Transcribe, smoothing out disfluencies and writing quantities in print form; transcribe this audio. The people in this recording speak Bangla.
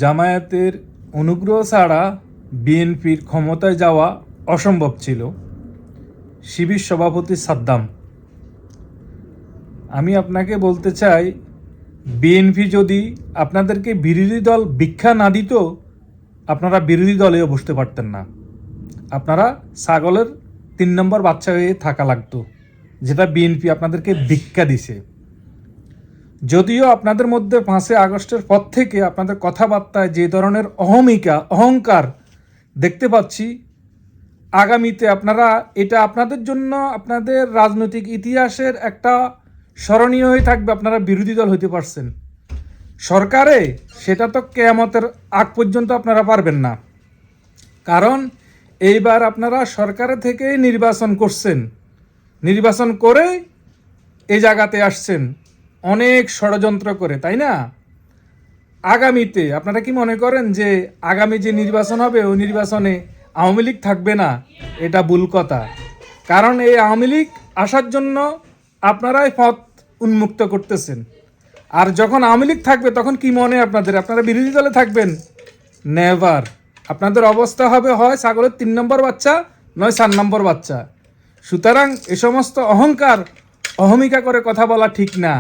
জামায়াতের অনুগ্রহ ছাড়া বিএনপির ক্ষমতায় যাওয়া অসম্ভব ছিল। শিবির সভাপতি সাদ্দাম, আমি আপনাকে বলতে চাই, বিএনপি যদি আপনাদেরকে বিরোধী দল ভিক্ষা না দিত, আপনারা বিরোধী দলেও বসতে পারতেন না। আপনারা ছাগলের 3 নম্বর বাচ্চা হয়ে থাকা লাগতো, যেটা বিএনপি আপনাদেরকে ভিক্ষা দিছে। যদিও আপনাদের মধ্যে 5 আগস্টের পর থেকে আপনাদের কথাবার্তায় যে ধরনের অহংকার দেখতে পাচ্ছি, আগামীতে আপনারা এটা আপনাদের জন্য আপনাদের রাজনৈতিক ইতিহাসের একটা স্মরণীয় হয়ে থাকবে। আপনারা বিরোধী দল হইতে পারছেন সরকারে, সেটা তো কিয়ামতের আগ পর্যন্ত আপনারা পারবেন না। কারণ এইবার আপনারা সরকারে থেকেই নির্বাচন করছেন, নির্বাচন করে এই জায়গাতে আসছেন অনেক ষড়যন্ত্র করে, তাই না? আগামীতে আপনারা কি মনে করেন যে আগামী যে নির্বাচন হবে ওই নির্বাচনে আওয়ামী লীগ থাকবে না? এটা ভুল কথা। কারণ এই আওয়ামী লীগ আসার জন্য আপনারাই পথ উন্মুক্ত করতেছেন। আর যখন আওয়ামী লীগ থাকবে তখন কি মনে আপনারা বিরোধী দলে থাকবেন? নেভার। আপনাদের অবস্থা হবে হয় ছাগলের 3 নম্বর বাচ্চা, নয় 4 নম্বর বাচ্চা। সুতরাং এ সমস্ত অহমিকা করে কথা বলা ঠিক না।